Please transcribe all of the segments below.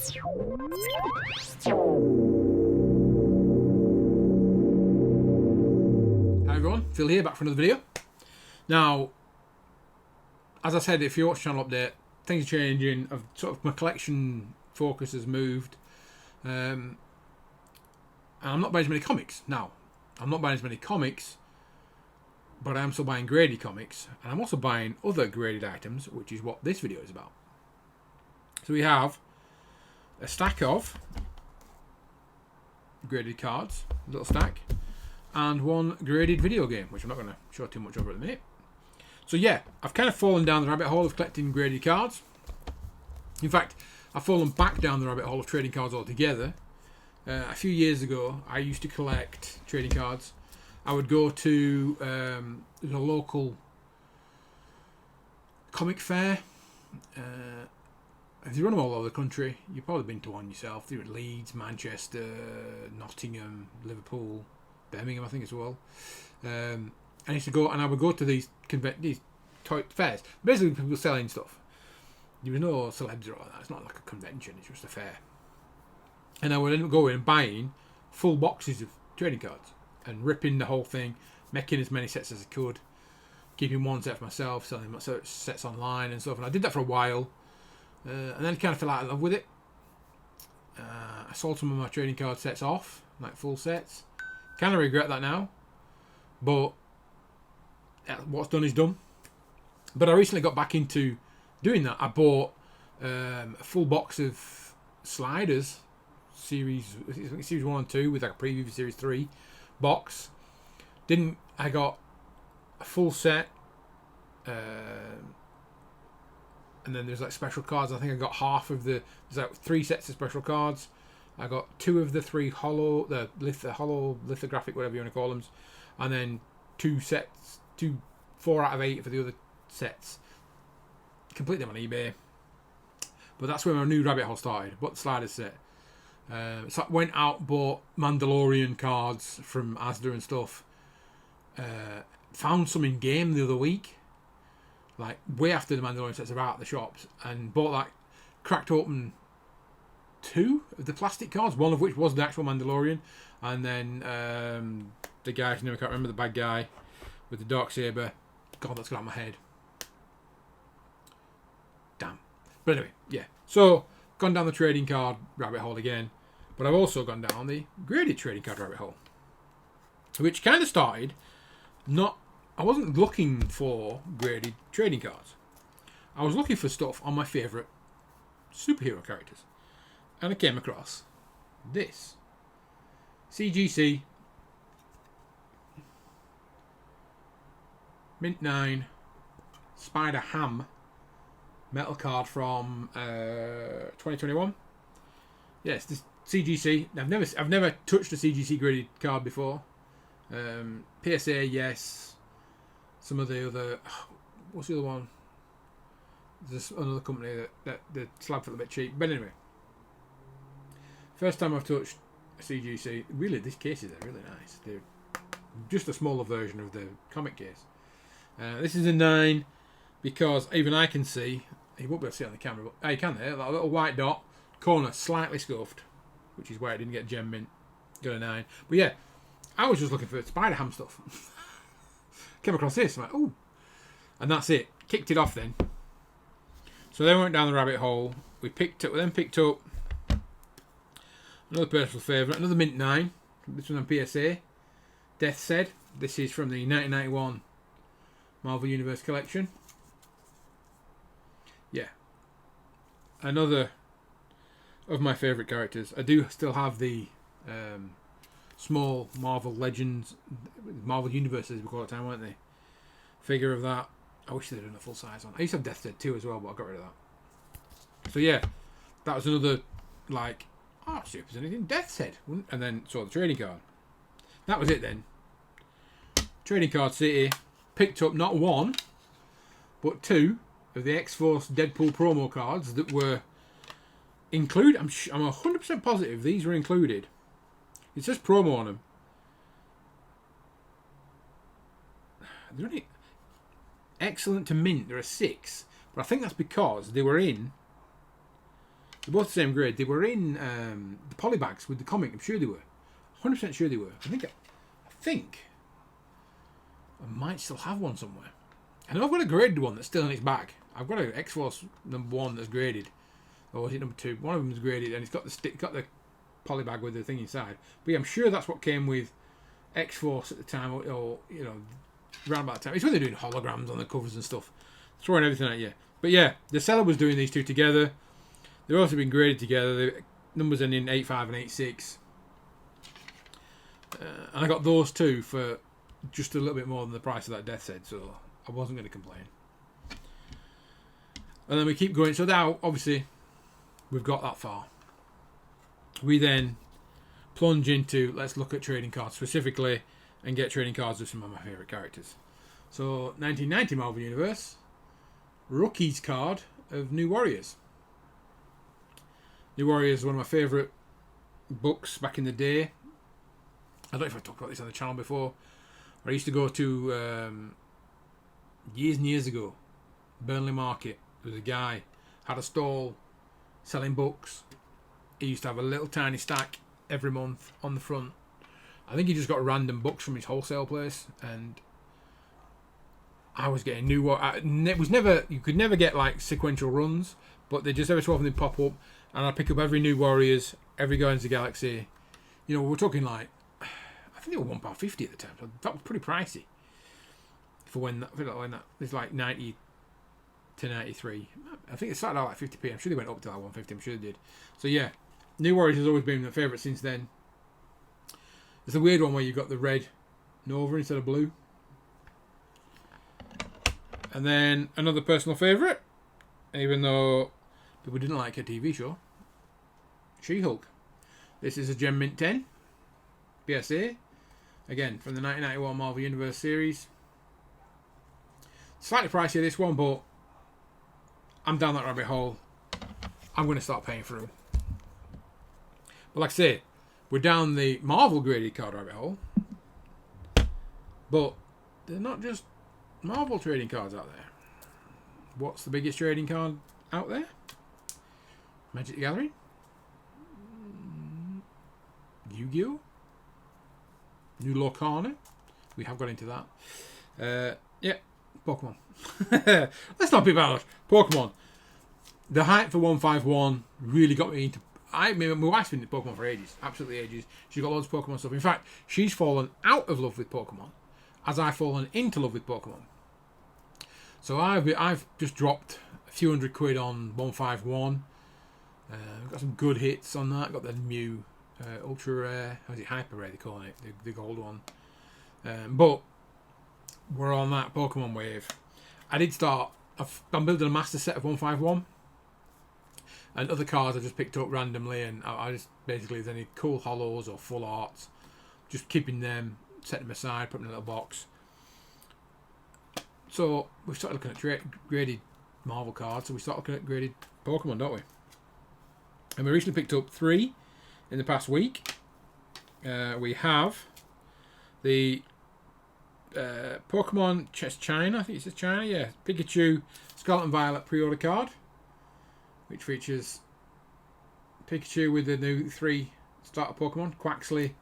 Hi everyone, Phil here, back for another video. Now, as I said, if you watch channel update, things are changing. My collection focus has moved, and I'm not buying as many comics now. I'm not buying as many comics, but I am still buying graded comics, and I'm also buying other graded items, which is what this video is about. So we have a stack of graded cards, a little stack, and one graded video game, which I'm not going to show too much over at the minute. So yeah, I've kind of fallen down the rabbit hole of collecting graded cards. In fact, I've fallen back down the rabbit hole of trading cards altogether. A few years ago, I used to collect trading cards. I would go to there's a local comic fair. If you run them all over the country, you've probably been to one yourself. They're at Leeds, Manchester, Nottingham, Liverpool, Birmingham, I think as well. I used to go, and I would go to these toy fairs. Basically, people selling stuff. There was no celebs or all that. It's not like a convention. It's just a fair. And I would end up going and buying full boxes of trading cards and ripping the whole thing, making as many sets as I could, keeping one set for myself, selling my sets online and stuff. And I did that for a while, and then I kind of fell out of love with it. I sold some of my trading card sets off, like full sets. Kind of regret that now, but what's done is done. But I recently got back into doing that. I bought a full box of sliders, series 1 and 2 with like a preview for series 3 box. I got a full set, and then there's like special cards. I think I got half of there's like 3 sets of special cards. I got 2 of the 3 hollow lithographic, whatever you want to call them, and then 4 out of 8 for the other sets. Complete them on eBay. But that's where my new rabbit hole started. Bought the sliders set. So I went out, bought Mandalorian cards from Asda and stuff. Found some in game the other week, like way after the Mandalorian sets are out at the shops, and bought that. Cracked open 2 of the plastic cards, one of which was the actual Mandalorian, and then the guy's name I can't remember, the bad guy with the dark saber. God, that's got out of my head. Damn. But anyway, yeah. So gone down the trading card rabbit hole again, but I've also gone down the graded trading card rabbit hole, which kind of started. I wasn't looking for graded trading cards. I was looking for stuff on my favourite superhero characters. And I came across this CGC Mint 9 Spider-Ham metal card from 2021. Yes, this CGC. I've never touched a CGC graded card before. PSA, yes. Some of the other. What's the other one? There's another company that the slabs are a bit cheap. But anyway. First time I've touched a CGC. Really, these cases are really nice. They're just a smaller version of the comic case. This is a 9 because even I can see. You won't be able to see it on the camera, but you can there. That little white dot, corner slightly scuffed, which is why it didn't get gem mint. Got a 9. But yeah, I was just looking for Spider-Ham stuff. Came across this, I'm like, ooh. And that's it. Kicked it off then. So then we went down the rabbit hole. We picked up another personal favourite, another Mint 9. This one on PSA. Death Said. This is from the 1991 Marvel Universe collection. Yeah. Another of my favourite characters. I do still have the small Marvel Legends, Marvel Universe as we call it at the time, weren't they? Figure of that. I wish they'd done a full size one. I used to have Death Said 2 as well, but I got rid of that. So yeah, that was another, like, see if there's anything Death Said. And then saw the trading card. That was it then. Trading card city. Picked up not 1, but 2 of the X-Force Deadpool promo cards that were included. I'm 100% positive these were included. It says promo on them. They're only excellent to mint. There are 6, but I think that's because they were in They're both the same grade. They were in the polybags with the comic. I'm sure they were. 100% sure they were. I think I might still have one somewhere. I know I've got a graded one that's still in its bag. I've got an X-Force #1 that's graded. Or is it #2? One of them is graded, and it's got the polybag with the thing inside. But yeah, I'm sure that's what came with X-Force at the time, or you know, around about that time. It's when they're doing holograms on the covers and stuff, throwing everything at you. But yeah, the seller was doing these two together. They've also been graded together. The numbers end in 85 and 86. And I got those two for just a little bit more than the price of that Death's Head, so I wasn't going to complain. And then we keep going. So now, obviously, we've got that far. We then plunge into, let's look at trading cards specifically and get trading cards of some of my favourite characters. So, 1990 Marvel Universe, Rookies card of New Warriors. New Warriors is one of my favourite books back in the day. I don't know if I've talked about this on the channel before. I used to go to, years and years ago, Burnley Market. There was a guy, had a stall selling books. He used to have a little tiny stack every month on the front. I think he just got random books from his wholesale place, and I was getting it was never, you could never get like sequential runs, but they just every so often they'd pop up, and I'd pick up every New Warriors, every Guardians of the Galaxy. You know, we're talking like, I think they were £1.50 at the time, so that was pretty pricey for when that it's like 90 to 93. I think it started out like 50p. I'm sure they went up to like 150. I'm sure they did. So yeah, New Warriors has always been my favourite since then. It's a weird one where you've got the red Nova instead of blue. And then another personal favourite, even though people didn't like her TV show, She-Hulk. This is a Gem Mint 10 BSA, again from the 1991 Marvel Universe series. Slightly pricier this one, but I'm down that rabbit hole. I'm going to start paying for them. But like I say, we're down the Marvel graded card rabbit hole. But they're not just Marvel trading cards out there. What's the biggest trading card out there? Magic the Gathering? Yu-Gi-Oh? New Lorcana? We have got into that. Yeah, Pokemon. Let's not be bad. Pokemon. The hype for 151 really got me into... my wife's been into Pokemon for ages. Absolutely ages. She's got loads of Pokemon stuff. In fact, she's fallen out of love with Pokemon as I've fallen into love with Pokemon. So I've just dropped a few £100 on 151. Got some good hits on that. Got the Mew Ultra Rare. How is it? Hyper Rare, they call it. The gold one. But we're on that Pokemon wave. I did start... I'm building a master set of 151. And other cards I just picked up randomly, and I just basically, if there's any cool holos or full arts, just keeping them, setting them aside, putting them in a little box. So we've started looking at graded Marvel cards, so we start looking at graded Pokemon, don't we? And we recently picked up 3 in the past week. We have the Pokemon China, I think it says China, yeah. Pikachu Scarlet and Violet pre-order card, which features Pikachu with the new 3 starter Pokemon, Quaxley,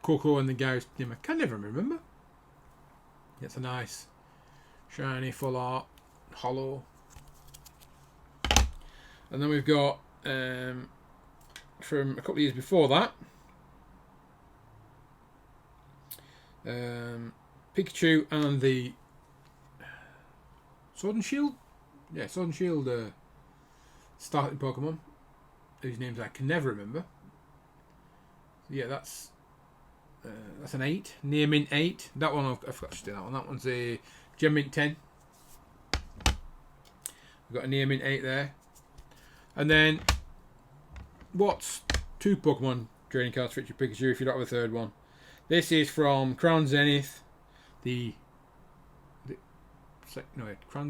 Coco, and the guy's name I can never remember. It's a nice, shiny, full art, holo. And then we've got, from a couple of years before that, Pikachu and the Sword and Shield? Yeah, Sword and Shield starting Pokemon, whose names I can never remember. So yeah, that's an 8. Near Mint 8. That one, I forgot to do that one. That one's a Gem Mint 10. We've got a Near Mint 8 there. And then, what's 2 Pokemon trading cards for Pikachu if you don't have a third one? This is from Crown Zenith. Crown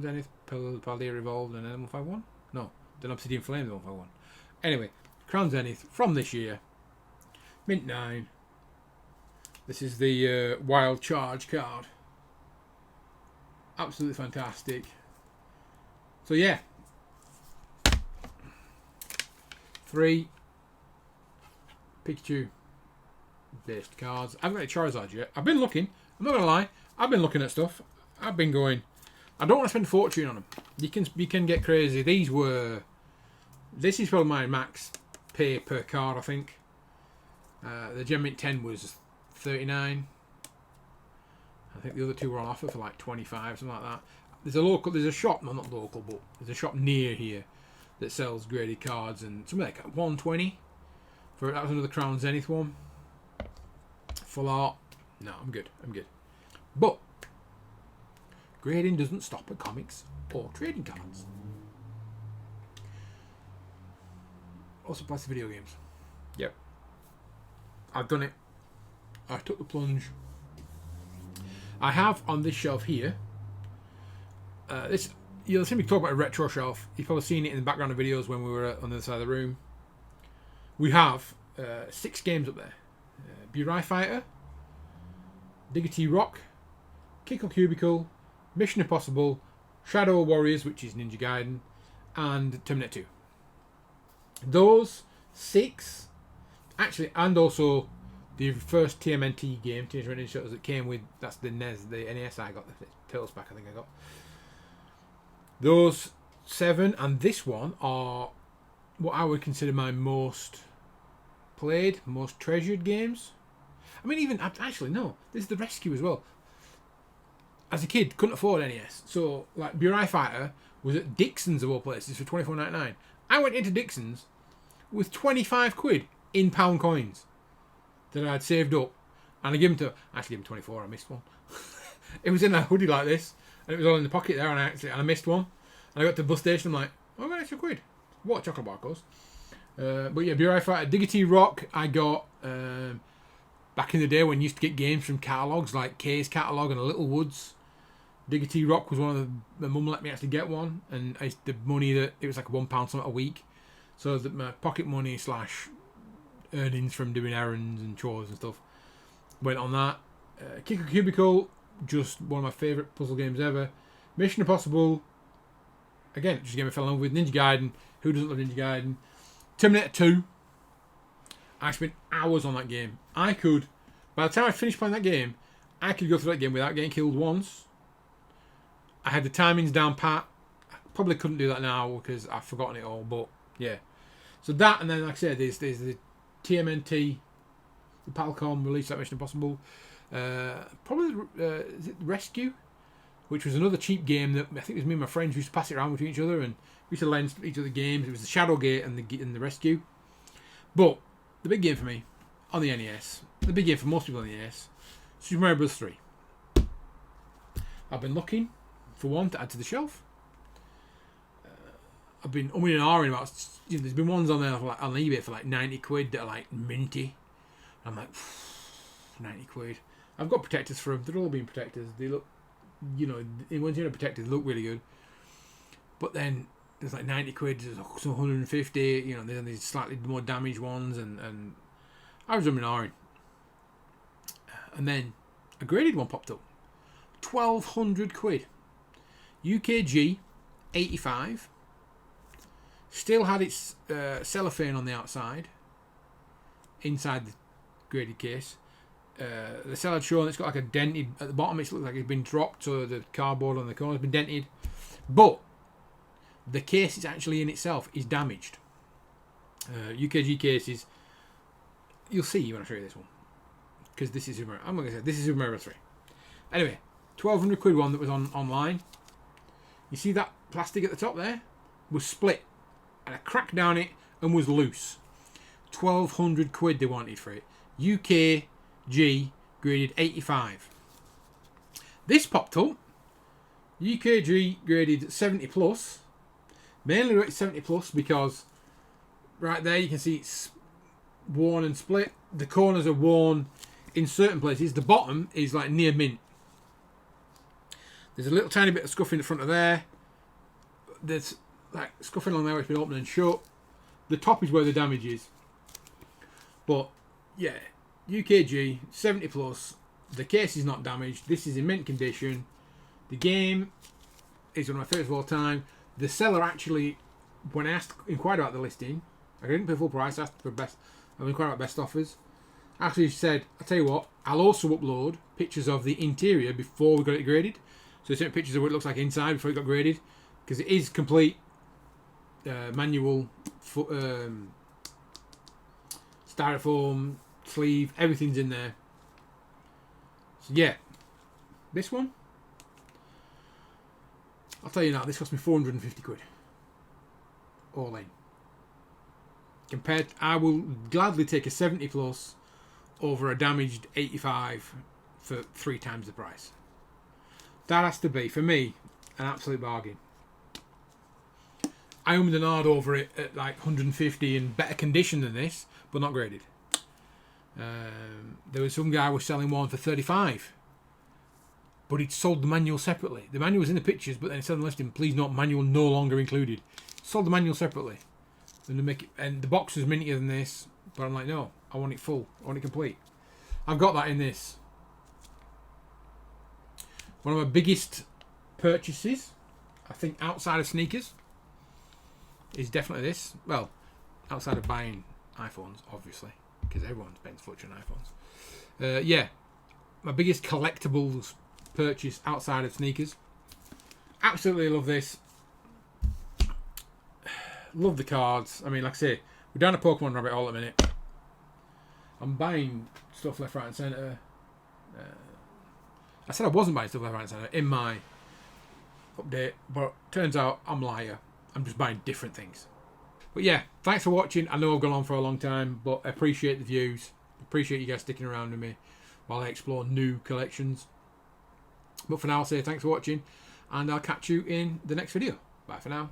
Zenith, Paldea Evolved, and then 151? No, then Obsidian Flame 151. Anyway, Crown Zenith from this year. Mint 9. This is the Wild Charge card. Absolutely fantastic. So yeah. 3 Pikachu based cards. I haven't got any Charizard yet. I've been looking. I'm not gonna lie. I've been looking at stuff. I've been going. I don't want to spend a fortune on them. You can get crazy. This is probably my max pay per card. I think the Gem Mint 10 was 39. I think the other two were on offer for like 25, something like that. There's a shop, no, not local, but there's a shop near here that sells graded cards, and something like 120 for that was another Crown Zenith one. Full art. No, I'm good. But grading doesn't stop at comics or trading cards. Also plays the video games. Yep. I've done it. I took the plunge. I have on this shelf here. You'll see me talk about a retro shelf. You've probably seen it in the background of videos when we were on the other side of the room. We have 6 games up there. Burai Fighter, Diggity Rock, Kickle Cubicle, Mission Impossible, Shadow Warriors, which is Ninja Gaiden, and Terminator 2. Those 6, actually, and also the first TMNT game, Teenage Mutant Ninja Turtles, that came with, that's the NES, the NES I got, the Turtles pack I think I got. Those 7 and this one are what I would consider my most played, most treasured games. I mean, even, actually, no, this is the Rescue as well. As a kid, couldn't afford NES. So, like, Burai Fighter was at Dixon's of all places for $24.99. I went into Dixon's with 25 quid in pound coins that I had saved up. And I gave them to, actually gave them 24, I missed one. It was in a hoodie like this, and it was all in the pocket there, and I missed one. And I got to the bus station, I'm like, oh, I got an extra quid. What, chocolate bar course. But yeah, Burai Fighter, Diggity Rock, I got back in the day when you used to get games from catalogues, like Kay's catalogue and Little Woods. Diggity Rock was one of my mum let me actually get one, and the money that it was like £1 something a week, so that my pocket money / earnings from doing errands and chores and stuff went on that. Kick a Cubicle, just one of my favourite puzzle games ever. Mission Impossible, again, just a game I fell in love with. Ninja Gaiden, who doesn't love Ninja Gaiden? Terminator 2, I spent hours on that game. I could, by the time I finished playing that game, I could go through that game without getting killed once. I had the timings down pat. I probably couldn't do that now because I've forgotten it all, but yeah. So that, and then like I said, there's the TMNT, the Palcom release that Mission Impossible. Probably is it Rescue, which was another cheap game that I think it was me and my friends used to pass it around with each other, and we used to lend each other games. It was the Shadowgate and the Rescue. But the big game for me on the NES, the big game for most people on the NES, Super Mario Bros. 3. I've been looking for one to add to the shelf. I've been umming and ahhing about. There's been ones on there like on eBay for like 90 quid that are like minty. I'm like, 90 quid. I've got protectors for them. They're all being protectors. They look, once you're protectors, they look really good. But then there's like 90 quid, there's some 150. Then there's slightly more damaged ones, and I was umming and ahhing. And then a graded one popped up, 1,200 quid. UKG 85. Still had its cellophane on the outside, inside the graded case. The cell had shown it's got like a dented at the bottom. It looks like it's been dropped, so the cardboard on the corner has been dented. But the case is actually in itself is damaged. UKG cases, you'll see when I show you this one, because this is I'm going to say this is Super Mario 3. Anyway, 1,200 quid one that was online. You see that plastic at the top there was split, and a crack down it and was loose. 1,200 quid they wanted for it. UKG graded 85. This popped up. UKG graded 70 plus. Mainly rated 70 plus because right there you can see it's worn and split. The corners are worn in certain places. The bottom is like near mint. There's a little tiny bit of scuff in the front of there. There's like scuffing along there where it's been opened and shut. The top is where the damage is. But yeah, UKG 70 plus. The case is not damaged. This is in mint condition. The game is one of my favourites of all time. The seller actually, when I inquired about the listing, I didn't pay full price. I asked for best. I've been quite about best offers. Actually said, I'll tell you what, I'll also upload pictures of the interior before we got it graded. So sent pictures of what it looks like inside before it got graded, because it is complete manual styrofoam sleeve, everything's in there. So yeah, this one, I'll tell you now, this cost me 450 quid all in. Compared, I will gladly take a 70 plus over a damaged 85 for 3 times the price. That has to be, for me, an absolute bargain. I ummed and ahed over it at like 150 in better condition than this, but not graded. There was some guy was selling one for 35, but he'd sold the manual separately. The manual was in the pictures, but then it said on the listing, please note, manual no longer included. Sold the manual separately. And, and the box was mintier than this, but I'm like, no, I want it full. I want it complete. I've got that in this. One of my biggest purchases, I think, outside of sneakers, is definitely this. Well, outside of buying iPhones, obviously, because everyone spends fortune on iPhones. Yeah, my biggest collectibles purchase outside of sneakers. Absolutely love this. Love the cards. I mean, like I say, we're down a Pokemon rabbit hole at the minute. I'm buying stuff left, right, and centre. I said I wasn't buying stuff left, right, and centre in my update, but turns out I'm a liar. I'm just buying different things. But yeah, thanks for watching. I know I've gone on for a long time, but I appreciate the views. Appreciate you guys sticking around with me while I explore new collections. But for now, I'll say thanks for watching, and I'll catch you in the next video. Bye for now.